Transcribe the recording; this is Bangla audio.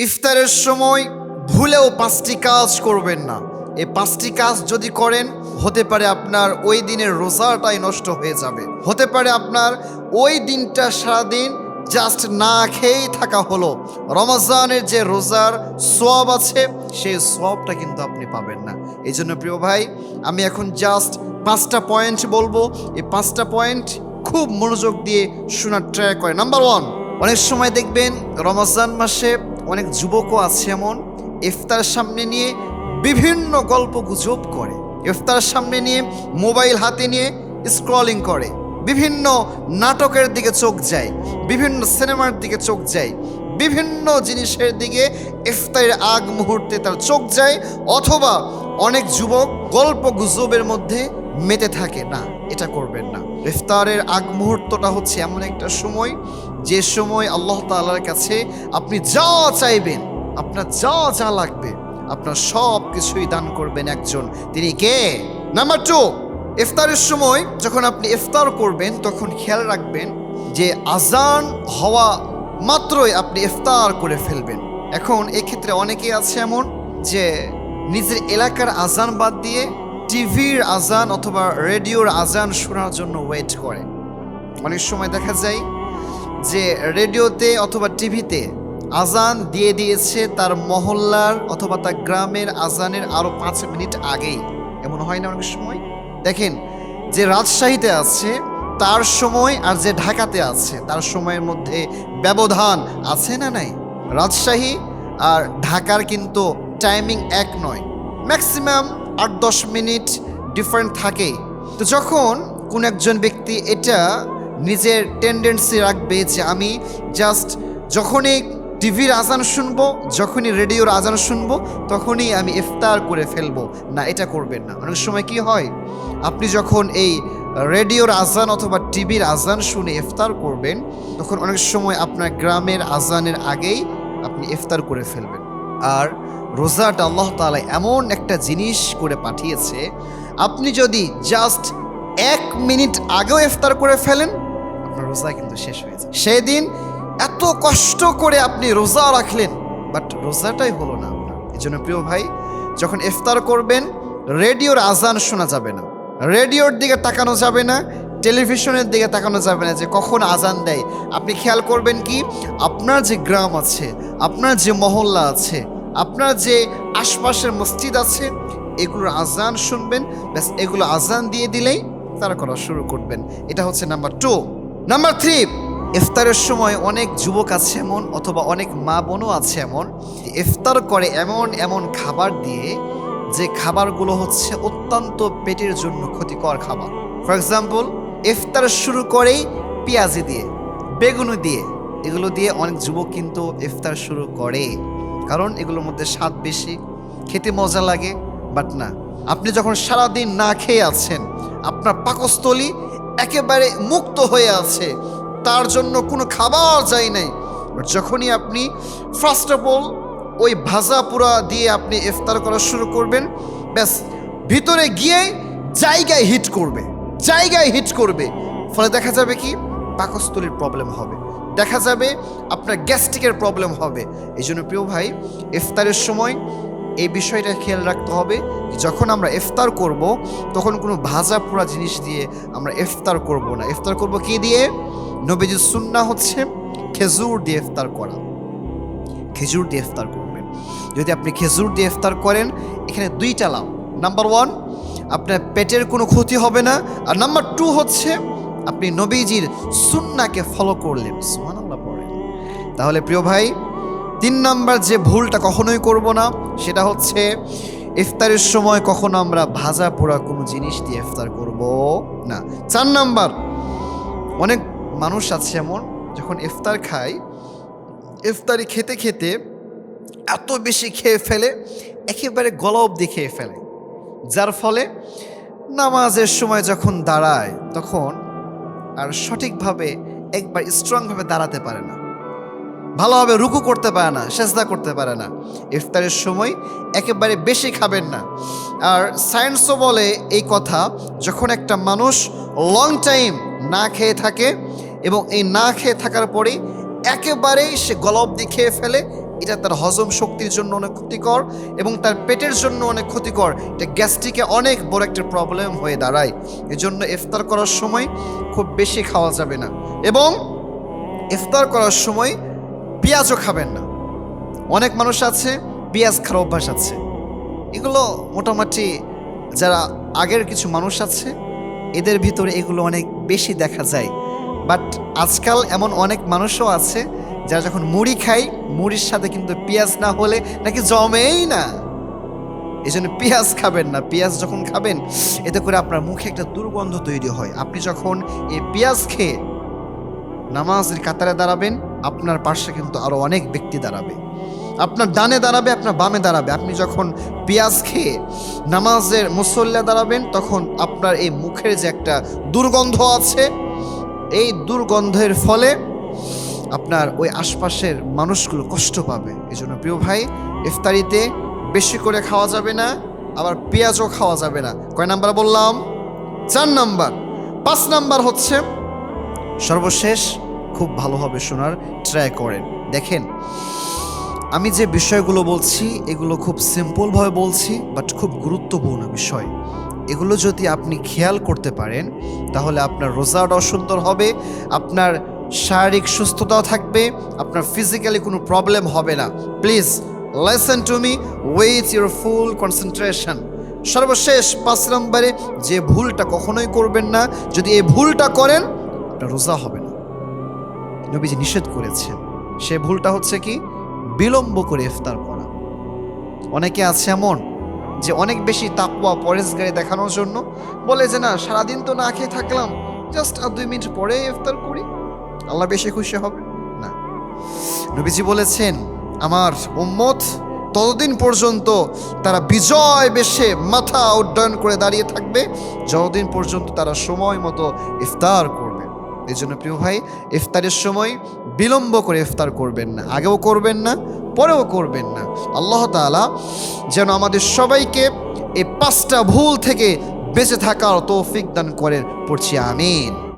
ইফতারের সময় ভুলেও 5টি কাজ করবেন না। এই 5টি কাজ যদি করেন, হতে পারে আপনার ওই দিনের রোজাটাই নষ্ট হয়ে যাবে। হতে পারে আপনার ওই দিনটা সারাদিন জাস্ট না খেয়েই থাকা হলো। রমজানের যে রোজার সওয়াব আছে, সেই সওয়াবটা কিন্তু আপনি পাবেন না। এই জন্য প্রিয় ভাই, আমি এখন জাস্ট 5টা পয়েন্ট বলবো। এই 5টা পয়েন্ট খুব মনোযোগ দিয়ে শোনার ট্রাই করে। নাম্বার 1, অনেক সময় দেখবেন রমজান মাসে অনেক যুবকও আছে এমন, ইফতার সামনে নিয়ে বিভিন্ন গল্প গুজব করে, ইফতার সামনে নিয়ে মোবাইল হাতে নিয়ে স্ক্রলিং করে, বিভিন্ন নাটকের দিকে চোখ যায়, বিভিন্ন সিনেমার দিকে চোখ যায়, বিভিন্ন জিনিসের দিকে ইফতারের আগ মুহূর্তে তার চোখ যায়। অথবা অনেক যুবক গল্প গুজবের মধ্যে মেতে থাকে। না, এটা করবেন না। ইফতারের আগ মুহূর্তটা হচ্ছে এমন একটা সময়, যে সময় আল্লাহ তাআলার কাছে আপনি যা চাইবেন, আপনার যা যা লাগবে, আপনার সব কিছুই দান করবেন একজন, তিনি কে? নাম্বার 2, ইফতারের সময় যখন আপনি ইফতার করবেন, তখন খেয়াল রাখবেন যে আজান হওয়া মাত্রই আপনি ইফতার করে ফেলবেন। এখন এক্ষেত্রে অনেকেই আছে এমন যে নিজের এলাকার আজান বাদ দিয়ে টিভির আজান অথবা রেডিওর আজান শোনার জন্য ওয়েট করে। অনেক সময় দেখা যায় যে রেডিওতে অথবা টিভিতে আজান দিয়ে দিয়েছে তার মহল্লার অথবা তার গ্রামের আজানের আরও 5 মিনিট আগেই। এমন হয় না অনেক সময়? দেখেন, যে রাজশাহীতে আছে তার সময় আর যে ঢাকাতে আছে তার সময়ের মধ্যে ব্যবধান আছে না নাই? রাজশাহী আর ঢাকার কিন্তু টাইমিং এক নয়, ম্যাক্সিমাম 8-10 মিনিট ডিফারেন্ট থাকেই। তো যখন কোন একজন ব্যক্তি এটা নিজের টেন্ডেন্সি রাখবে যে আমি জাস্ট যখনই টিভির আজান শুনবো, যখনই রেডিওর আজান শুনবো, তখনই আমি ইফতার করে ফেলবো, না, এটা করবেন না। অনেক সময় কি হয়, আপনি যখন এই রেডিওর আজান অথবা টিভির আজান শুনে ইফতার করবেন, তখন অনেক সময় আপনার গ্রামের আজানের আগেই আপনি ইফতার করে ফেলবেন। আর রোজাটা আল্লাহ তাআলা এমন একটা জিনিস করে পাঠিয়েছে, আপনি যদি জাস্ট 1 মিনিট আগেও ইফতার করে ফেলেন, আপনার রোজা কিন্তু শেষ হয়ে যায়। সেদিন এত কষ্ট করে আপনি রোজা রাখলেন, বাট রোজাটাই হলো না আপনার। এই জন্য প্রিয় ভাই, যখন ইফতার করবেন, রেডিওর আজান শোনা যাবে না, রেডিওর দিকে তাকানো যাবে না, টেলিভিশনের দিকে তাকানো যাবে না যে কখন আজান দেয়। আপনি খেয়াল করবেন কি, আপনার যে গ্রাম আছে, আপনার যে মহল্লা আছে, আপনার যে আশপাশের মসজিদ আছে, এগুলোর আজান শুনবেন, ব্যাস এগুলো আজান দিয়ে দিলেই তারা করা শুরু করবেন। এটা হচ্ছে নাম্বার 2। নাম্বার 3, ইফতারের সময় অনেক যুবক আছে এমন অথবা অনেক মা বোনও আছে এমন, ইফতার করে এমন এমন খাবার দিয়ে, যে খাবারগুলো হচ্ছে অত্যন্ত পেটের জন্য ক্ষতিকর খাবার। ফর এক্সাম্পল, ইফতার শুরু করেই পেঁয়াজি দিয়ে, বেগুনি দিয়ে, এগুলো দিয়ে অনেক যুবক কিন্তু ইফতার শুরু করে, কারণ এগুলোর মধ্যে স্বাদ বেশি, খেতে মজা লাগে। বাট না, আপনি যখন সারাদিন না খেয়ে আছেন, আপনার পাকস্থলী একেবারে মুক্ত হয়ে আছে, তার জন্য কোনো খাবার যায় নাই, বাট যখনই আপনি ফার্স্ট অফ অল ওই ভাজা পোড়া দিয়ে আপনি ইফতার করা শুরু করবেন, ব্যাস ভিতরে গিয়ে জায়গায় হিট করবে, জায়গায় হিট করবে। ফলে দেখা যাবে কি, পাকস্থলীর প্রবলেম হবে, দেখা যাবে আপনার গ্যাস্ট্রিকের প্রবলেম হবে। এই জন্য প্রিয় ভাই, ইফতারের সময় এই বিষয়টা খেয়াল রাখতে হবে, যখন আমরা ইফতার করব, তখন কোনো ভাজা পোড়া জিনিস দিয়ে আমরা ইফতার করব না। ইফতার করব কি দিয়ে? নবীজির সুন্নাহ হচ্ছে খেজুর দিয়ে ইফতার করা। খেজুর দিয়ে ইফতার করবেন। যদি আপনি খেজুর দিয়ে ইফতার করেন, এখানে 2টা লাভ। নাম্বার 1, আপনার পেটের কোনো ক্ষতি হবে না। আর নাম্বার 2 হচ্ছে আপনি নবীজির সুন্নাহকে ফলো করলেন। সুবহানাল্লাহ পড়েন। তাহলে প্রিয় ভাই, 3 নাম্বার যে ভুলটা কখনোই করব না, সেটা হচ্ছে ইফতারের সময় কখনো আমরা ভাজা পোড়া কোনো জিনিস দিয়ে ইফতার করব না। 4 নাম্বার, অনেক মানুষ আছে এমন, যখন ইফতার খায়, ইফতারি খেতে খেতে এত বেশি খেয়ে ফেলে, একেবারে গলা অবধি খেয়ে ফেলে, যার ফলে নামাজের সময় যখন দাঁড়ায়, তখন আর সঠিকভাবে একবার স্ট্রংভাবে দাঁড়াতে পারে না, ভালোভাবে রুকু করতে পারে না, সেজদা করতে পারে না। ইফতারের সময় একেবারে বেশি খাবেন না। আর সায়েন্সও বলে এই কথা, যখন একটা মানুষ লং টাইম না খেয়ে থাকে এবং এই না খেয়ে থাকার পরেই একেবারেই সে গলা অবধি খেয়ে ফেলে, এটা তার হজম শক্তির জন্য অনেক ক্ষতিকর এবং তার পেটের জন্য অনেক ক্ষতিকর। এটা গ্যাস্ট্রিকে অনেক বড় একটা প্রবলেম হয়ে দাঁড়ায়। এজন্য ইফতার করার সময় খুব বেশি খাওয়া যাবে না এবং ইফতার করার সময় পেঁয়াজও খাবেন না। অনেক মানুষ আছে পেঁয়াজ খাওয়ার অভ্যাস আছে, এগুলো মোটামুটি যারা আগের কিছু মানুষ আছে এদের ভিতরে এগুলো অনেক বেশি দেখা যায়। বাট আজকাল এমন অনেক মানুষও আছে যারা যখন মুড়ি খায় মুড়ির সাথে কিন্তু পেঁয়াজ না হলে নাকি জমেই না। এই জন্য পেঁয়াজ খাবেন না। পেঁয়াজ যখন খাবেন এতে করে আপনার মুখে একটা দুর্গন্ধ তৈরি হয়। আপনি যখন এই পেঁয়াজ খেয়ে নামাজের কাতারে দাঁড়াবেন আপনার পাশে কিন্তু আরো অনেক ব্যক্তি দাঁড়াবে, আপনার ডানে দাঁড়াবে, আপনার বামে দাঁড়াবে। আপনি যখন পেঁয়াজ খেয়ে নামাজের মুসল্লা দাঁড়াবেন তখন আপনার এই মুখের যে একটা দুর্গন্ধ আছে এই দুর্গন্ধের ফলে আপনার ওই আশপাশের মানুষগুলো কষ্ট পাবে। এই জন্য প্রিয় ভাই, ইফতারিতে বেশি করে খাওয়া যাবে না, আবার পেঁয়াজও খাওয়া যাবে না। কয় নাম্বার বললাম? 4 নাম্বার। 5 নাম্বার হচ্ছে সর্বশেষ, খুব ভালোভাবে শোনার ট্রাই করেন। দেখেন, আমি যে বিষয়গুলো বলছি এগুলো খুব সিম্পলভাবে বলছি, বাট খুব গুরুত্বপূর্ণ বিষয়। এগুলো যদি আপনি খেয়াল করতে পারেন তাহলে আপনার রোজাটাও সুন্দর হবে, আপনার শারীরিক সুস্থতাও থাকবে, আপনার ফিজিক্যালি কোনো প্রবলেম হবে না। Please listen to me with your full concentration. সর্বশেষ 5 নম্বরে যে ভুলটা কখনোই করবেন না, যদি এই ভুলটা করেন আপনার রোজা হবে না। নবীজি নিষেধ করেছেন। সে ভুলটা হচ্ছে কি? বিলম্ব করে ইফতার করা। অনেকে আছে এমন যে অনেক বেশি তাকওয়া পরেজগারি দেখানোর জন্য বলে যে না, সারাদিন তো না খেয়ে থাকলাম, জাস্ট 2 মিনিট পরে ইফতার করি, আল্লাহ বেশি খুশি হবে। না, নবীজি বলেছেন আমার উম্মত ততদিন পর্যন্ত তারা বিজয় বেশে মাথা উড্ডয়ন করে দাঁড়িয়ে থাকবে যতদিন পর্যন্ত তারা সময় মতো ইফতার করবে। এই জন্য প্রিয় ভাই, ইফতারের সময় বিলম্ব করে ইফতার করবেন না, আগেও করবেন না, পরেও করবেন না। আল্লাহ তাআলা যেন আমাদের সবাইকে এই 5টা ভুল থেকে বেঁচে থাকার তৌফিক দান করেন। পড়ছি আমিন।